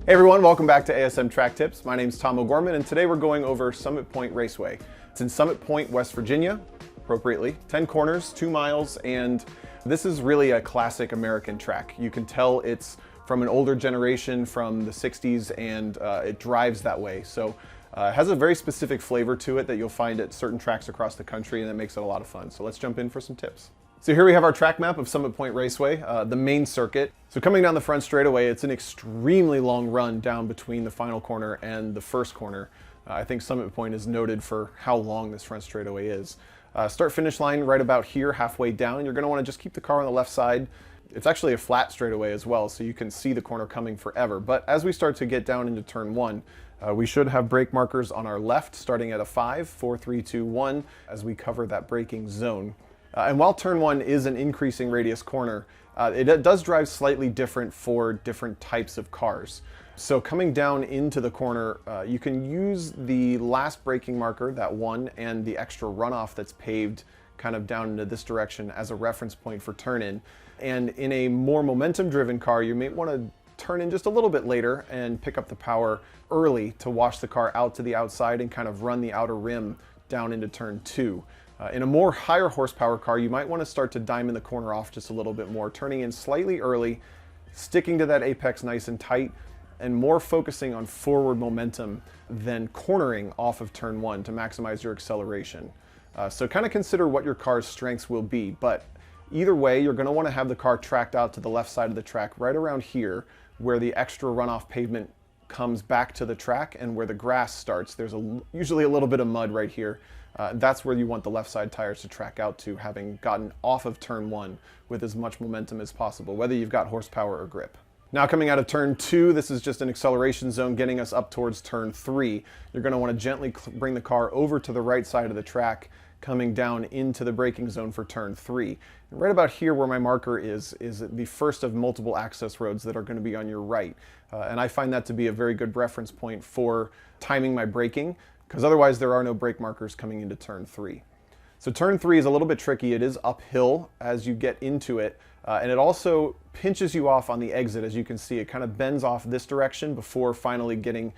Hey everyone, welcome back to ASM Track Tips. My name is Tomo and today we're going over Summit Point Raceway. It's in Summit Point, West Virginia, appropriately. 10 corners, 2 miles, and this is really a classic American track. You can tell it's from an older generation from the 60s and it drives that way. So it has a very specific flavor to it that you'll find at certain tracks across the country, and that makes it a lot of fun. So let's jump in for some tips. So here we have our track map of Summit Point Raceway, the main circuit. So coming down the front straightaway, it's an extremely long run down between the final corner and the first corner. I think Summit Point is noted for how long this front straightaway is. Start-finish line right about here, halfway down. You're going to want to just keep the car on the left side. It's actually a flat straightaway as well, so you can see the corner coming forever. But as we start to get down into turn 1, we should have brake markers on our left, starting at a 5, 4, 3, 2, 1, as we cover that braking zone. And while turn 1 is an increasing radius corner, it does drive slightly different for different types of cars. So coming down into the corner, you can use the last braking marker, that 1, and the extra runoff that's paved kind of down into this direction as a reference point for turn-in. And in a more momentum-driven car, you may want to turn in just a little bit later and pick up the power early to wash the car out to the outside and kind of run the outer rim down into turn 2. In a more higher horsepower car, you might want to start to diamond the corner off just a little bit more, turning in slightly early, sticking to that apex nice and tight, and more focusing on forward momentum than cornering off of turn 1 to maximize your acceleration. So kind of consider what your car's strengths will be, but either way, you're going to want to have the car tracked out to the left side of the track, right around here, where the extra runoff pavement comes back to the track and where the grass starts. There's usually a little bit of mud right here. That's where you want the left side tires to track out to, having gotten off of turn 1 with as much momentum as possible, whether you've got horsepower or grip. Now coming out of turn 2, this is just an acceleration zone getting us up towards turn 3. You're going to want to gently bring the car over to the right side of the track, coming down into the braking zone for turn 3. And right about here where my marker is the first of multiple access roads that are going to be on your right. And I find that to be a very good reference point for timing my braking, because otherwise there are no brake markers coming into turn 3. So turn 3 is a little bit tricky. It is uphill as you get into it, and it also pinches you off on the exit. As you can see, it kind of bends off this direction before finally getting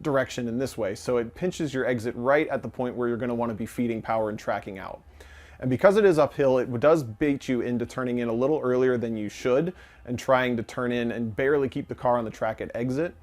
direction in this way. So it pinches your exit right at the point where you're going to want to be feeding power and tracking out. And because it is uphill, it does bait you into turning in a little earlier than you should and trying to turn in and barely keep the car on the track at exit.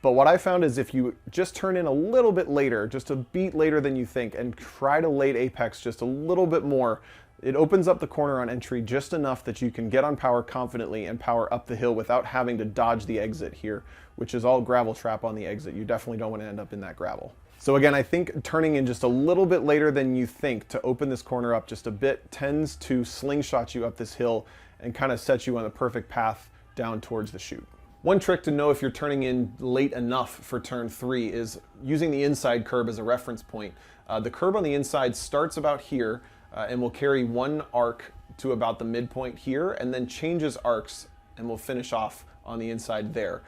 But what I found is if you just turn in a little bit later, just a beat later than you think, and try to late apex just a little bit more, it opens up the corner on entry just enough that you can get on power confidently and power up the hill without having to dodge the exit here, which is all gravel trap on the exit. You definitely don't want to end up in that gravel. So again, I think turning in just a little bit later than you think to open this corner up just a bit tends to slingshot you up this hill and kind of set you on the perfect path down towards the chute. One trick to know if you're turning in late enough for turn 3 is using the inside curb as a reference point. The curb on the inside starts about here and will carry one arc to about the midpoint here, and then changes arcs and will finish off on the inside there.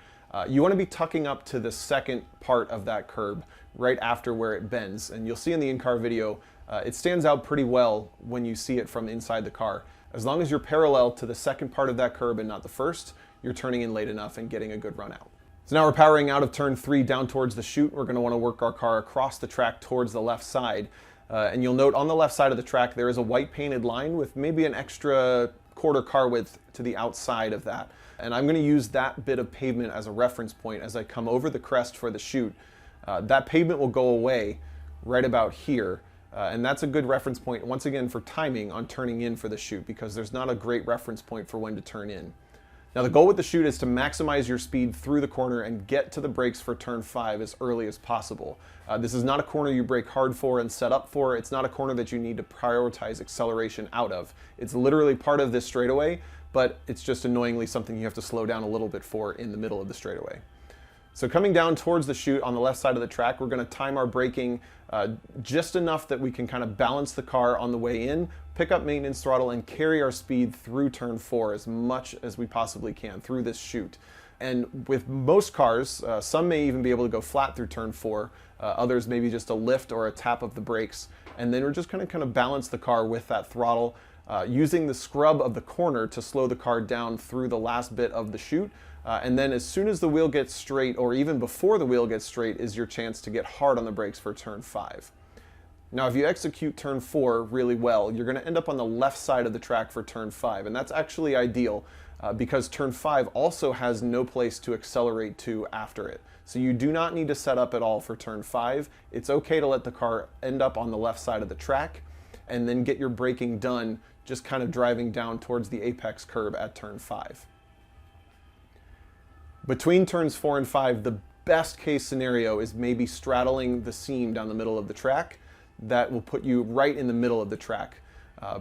You want to be tucking up to the second part of that curb right after where it bends, and you'll see in the in-car video it stands out pretty well when you see it from inside the car. As long as you're parallel to the second part of that curb and not the first, you're turning in late enough and getting a good run out. So now we're powering out of turn 3 down towards the chute. We're going to want to work our car across the track towards the left side. And you'll note on the left side of the track there is a white painted line with maybe an extra quarter car width to the outside of that. And I'm going to use that bit of pavement as a reference point as I come over the crest for the chute. That pavement will go away right about here. And that's a good reference point, once again, for timing on turning in for the chute, because there's not a great reference point for when to turn in. Now the goal with the chute is to maximize your speed through the corner and get to the brakes for turn 5 as early as possible. This is not a corner you brake hard for and set up for. It's not a corner that you need to prioritize acceleration out of. It's literally part of this straightaway, but it's just annoyingly something you have to slow down a little bit for in the middle of the straightaway. So coming down towards the chute on the left side of the track, we're going to time our braking just enough that we can kind of balance the car on the way in, pick up maintenance throttle, and carry our speed through turn 4 as much as we possibly can through this chute. And with most cars, some may even be able to go flat through turn 4, others maybe just a lift or a tap of the brakes, and then we're just going to kind of balance the car with that throttle, using the scrub of the corner to slow the car down through the last bit of the chute, And then as soon as the wheel gets straight, or even before the wheel gets straight, is your chance to get hard on the brakes for turn 5. Now, if you execute turn 4 really well, you're going to end up on the left side of the track for turn 5, and that's actually ideal because turn 5 also has no place to accelerate to after it. So you do not need to set up at all for turn 5. It's okay to let the car end up on the left side of the track and then get your braking done just kind of driving down towards the apex curb at turn 5. Between turns 4 and 5, the best case scenario is maybe straddling the seam down the middle of the track. That will put you right in the middle of the track.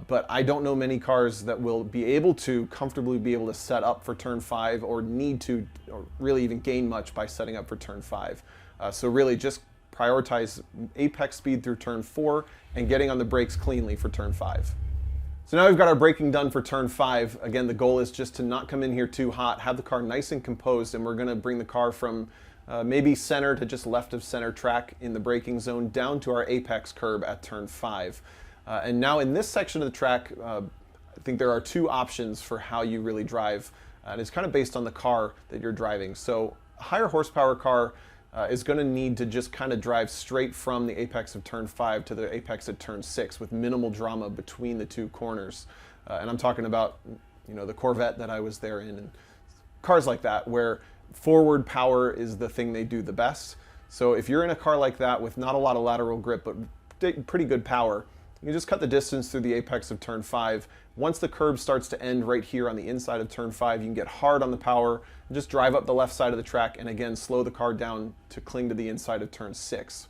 But I don't know many cars that will be able to comfortably be able to set up for turn 5 or need to or really even gain much by setting up for turn 5. So really just prioritize apex speed through turn 4 and getting on the brakes cleanly for turn 5. So now we've got our braking done for turn 5. Again, the goal is just to not come in here too hot, have the car nice and composed, and we're going to bring the car from maybe center to just left of center track in the braking zone down to our apex curb at turn 5. And now in this section of the track, I think there are two options for how you really drive, and it's kind of based on the car that you're driving. So a higher horsepower car is going to need to just kind of drive straight from the apex of turn 5 to the apex at turn 6 with minimal drama between the two corners. And I'm talking about, the Corvette that I was there in, and cars like that where forward power is the thing they do the best. So if you're in a car like that with not a lot of lateral grip but pretty good power, you just cut the distance through the apex of turn 5. Once the curb starts to end right here on the inside of turn 5, you can get hard on the power and just drive up the left side of the track and again slow the car down to cling to the inside of turn 6.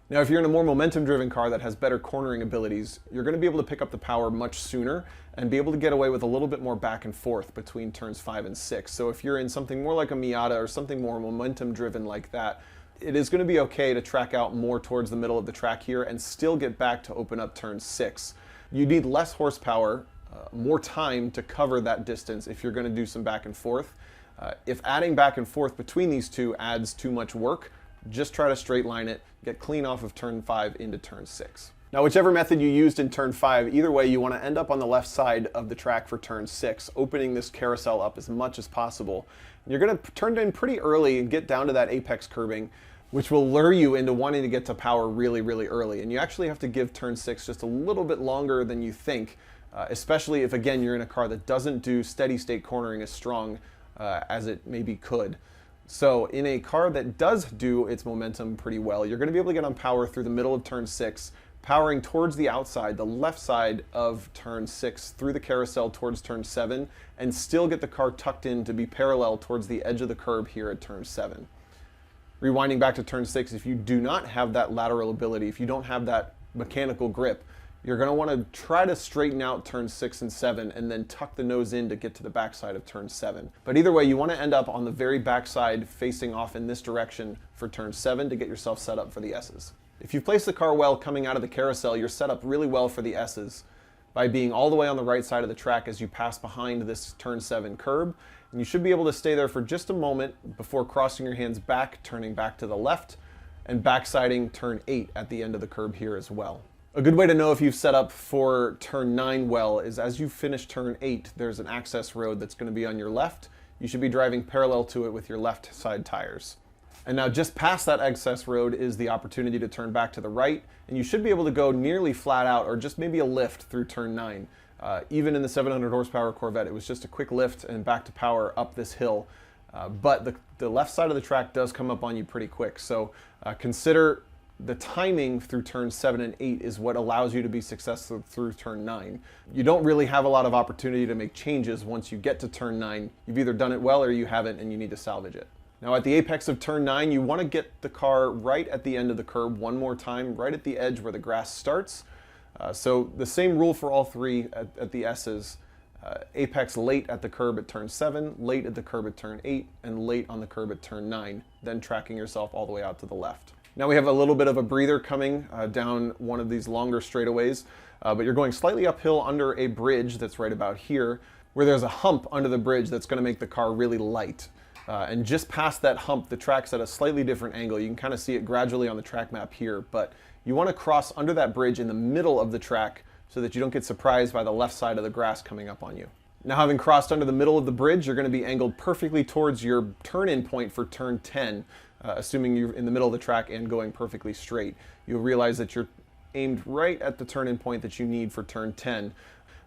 Now if you're in a more momentum driven car that has better cornering abilities, you're going to be able to pick up the power much sooner and be able to get away with a little bit more back and forth between turns 5 and 6. So if you're in something more like a Miata or something more momentum driven like that, it is going to be okay to track out more towards the middle of the track here and still get back to open up turn 6. You need less horsepower, more time to cover that distance if you're going to do some back and forth. If adding back and forth between these two adds too much work, just try to straight line it, get clean off of turn 5 into turn 6. Now whichever method you used in turn 5, either way you want to end up on the left side of the track for turn 6, opening this carousel up as much as possible. You're going to turn in pretty early and get down to that apex curbing, which will lure you into wanting to get to power really, really early. And you actually have to give turn 6 just a little bit longer than you think, especially if, again, you're in a car that doesn't do steady state cornering as strong as it maybe could. So in a car that does do its momentum pretty well, you're going to be able to get on power through the middle of turn 6, powering towards the outside, the left side of turn 6, through the carousel towards turn 7, and still get the car tucked in to be parallel towards the edge of the curb here at turn 7. Rewinding back to turn 6, if you do not have that lateral ability, if you don't have that mechanical grip, you're going to want to try to straighten out turn 6 and 7 and then tuck the nose in to get to the backside of turn 7. But either way, you want to end up on the very backside facing off in this direction for turn 7 to get yourself set up for the S's. If you've placed the car well coming out of the carousel, you're set up really well for the S's by being all the way on the right side of the track as you pass behind this turn 7 curb. And you should be able to stay there for just a moment before crossing your hands back, turning back to the left, and backsiding turn 8 at the end of the curb here as well. A good way to know if you've set up for turn 9 well is as you finish turn 8, there's an access road that's going to be on your left. You should be driving parallel to it with your left side tires. And now just past that access road is the opportunity to turn back to the right, and you should be able to go nearly flat out or just maybe a lift through turn 9. Even in the 700 horsepower Corvette, it was just a quick lift and back to power up this hill. But the left side of the track does come up on you pretty quick. So consider the timing through turn 7 and 8 is what allows you to be successful through turn 9. You don't really have a lot of opportunity to make changes once you get to turn 9. You've either done it well or you haven't, and you need to salvage it. Now at the apex of turn 9, you want to get the car right at the end of the curb one more time, right at the edge where the grass starts. So the same rule for all three at the S's. Apex late at the curb at turn 7, late at the curb at turn 8, and late on the curb at turn 9, then tracking yourself all the way out to the left. Now we have a little bit of a breather coming down one of these longer straightaways, but you're going slightly uphill under a bridge that's right about here, where there's a hump under the bridge that's going to make the car really light. And just past that hump, the track's at a slightly different angle. You can kind of see it gradually on the track map here, but you want to cross under that bridge in the middle of the track so that you don't get surprised by the left side of the grass coming up on you. Now, having crossed under the middle of the bridge, you're going to be angled perfectly towards your turn-in point for turn 10, assuming you're in the middle of the track and going perfectly straight. You'll realize that you're aimed right at the turn-in point that you need for turn 10.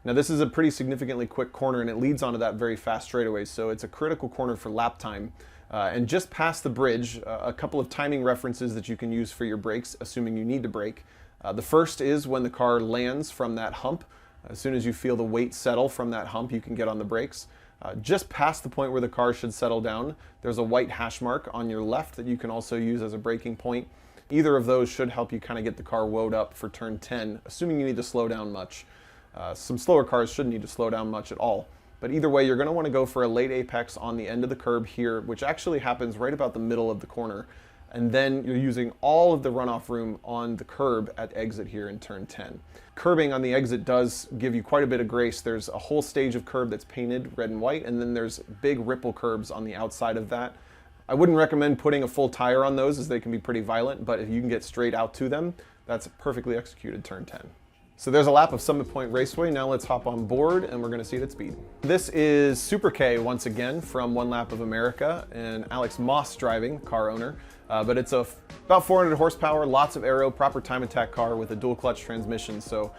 Now, this is a pretty significantly quick corner, and it leads onto that very fast straightaway, so it's a critical corner for lap time. And just past the bridge, a couple of timing references that you can use for your brakes, assuming you need to brake. The first is when the car lands from that hump. As soon as you feel the weight settle from that hump, you can get on the brakes. Just past the point where the car should settle down, there's a white hash mark on your left that you can also use as a braking point. Either of those should help you kind of get the car woed up for turn 10, assuming you need to slow down much. Some slower cars shouldn't need to slow down much at all. But either way, you're going to want to go for a late apex on the end of the curb here, which actually happens right about the middle of the corner. And then you're using all of the runoff room on the curb at exit here in turn 10. Curbing on the exit does give you quite a bit of grace. There's a whole stage of curb that's painted red and white, and then there's big ripple curbs on the outside of that. I wouldn't recommend putting a full tire on those, as they can be pretty violent, but if you can get straight out to them, that's a perfectly executed turn 10. So there's a lap of Summit Point Raceway. Now let's hop on board and we're going to see it at speed. This is Super K once again from One Lap of America, and Alex Moss driving, car owner. But it's about 400 horsepower, lots of aero, proper time attack car with a dual clutch transmission. So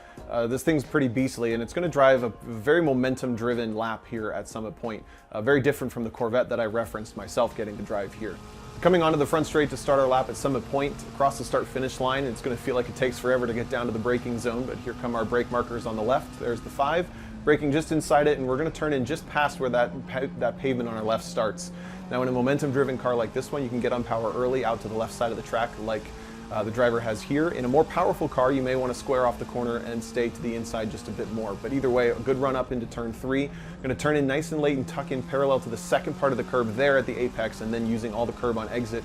this thing's pretty beastly, and it's going to drive a very momentum driven lap here at Summit Point. Very different from the Corvette that I referenced myself getting to drive here. Coming onto the front straight to start our lap at Summit Point, across the start-finish line, it's going to feel like it takes forever to get down to the braking zone, but here come our brake markers on the left. There's the 5, braking just inside it, and we're going to turn in just past where that pavement on our left starts. Now, in a momentum-driven car like this one, you can get on power early out to the left side of the track like the driver has here. In a more powerful car, you may want to square off the corner and stay to the inside just a bit more. But either way, a good run up into turn 3. Going to turn in nice and late and tuck in parallel to the second part of the curb there at the apex, and then using all the curb on exit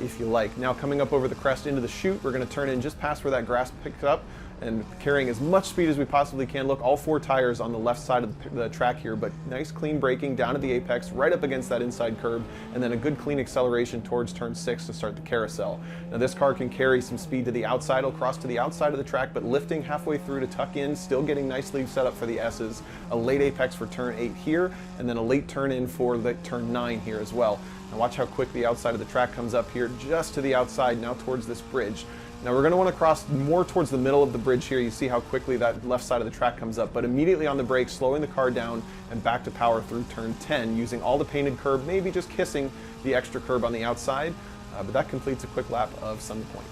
if you like. Now, coming up over the crest into the chute, we're going to turn in just past where that grass picked up and carrying as much speed as we possibly can. Look, all 4 tires on the left side of the track here, but nice clean braking down to the apex, right up against that inside curb, and then a good clean acceleration towards turn 6 to start the carousel. Now this car can carry some speed to the outside, it'll cross to the outside of the track, but lifting halfway through to tuck in, still getting nicely set up for the S's. A late apex for turn 8 here, and then a late turn in for turn 9 here as well. Now watch how quick the outside of the track comes up here, just to the outside, now towards this bridge. Now we're going to want to cross more towards the middle of the bridge here. You see how quickly that left side of the track comes up, but immediately on the brake, slowing the car down and back to power through turn 10, using all the painted curb, maybe just kissing the extra curb on the outside, but that completes a quick lap of Summit Point.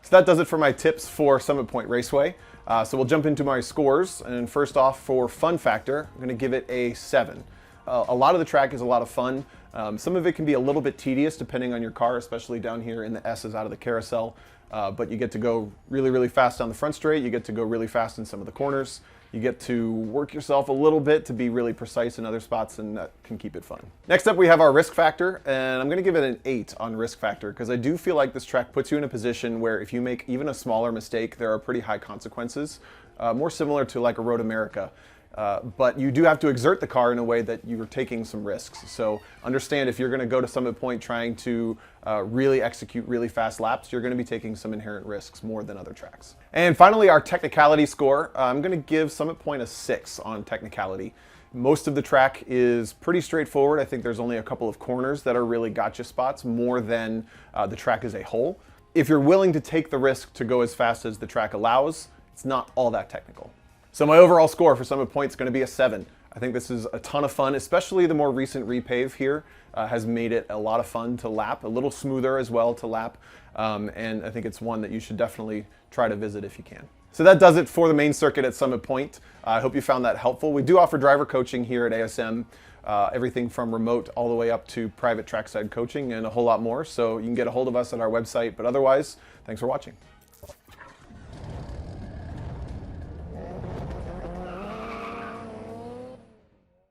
So that does it for my tips for Summit Point Raceway. So we'll jump into my scores, and first off, for fun factor, I'm going to give it a 7. A lot of the track is a lot of fun. Some of it can be a little bit tedious depending on your car, especially down here in the S's out of the carousel. But you get to go really, really fast down the front straight. You get to go really fast in some of the corners. You get to work yourself a little bit to be really precise in other spots, and that can keep it fun. Next up, we have our risk factor, and I'm going to give it an 8 on risk factor because I do feel like this track puts you in a position where if you make even a smaller mistake, there are pretty high consequences, more similar to like a Road America. But you do have to exert the car in a way that you're taking some risks. So understand if you're going to go to Summit Point trying to really execute really fast laps, you're going to be taking some inherent risks more than other tracks. And finally, our technicality score. I'm going to give Summit Point a 6 on technicality. Most of the track is pretty straightforward. I think there's only a couple of corners that are really gotcha spots more than the track as a whole. If you're willing to take the risk to go as fast as the track allows, it's not all that technical. So my overall score for Summit Point is going to be a 7. I think this is a ton of fun, especially the more recent repave here has made it a lot of fun to lap, a little smoother as well to lap, and I think it's one that you should definitely try to visit if you can. So that does it for the main circuit at Summit Point. I hope you found that helpful. We do offer driver coaching here at ASM, everything from remote all the way up to private trackside coaching and a whole lot more, so you can get a hold of us at our website, but otherwise, thanks for watching.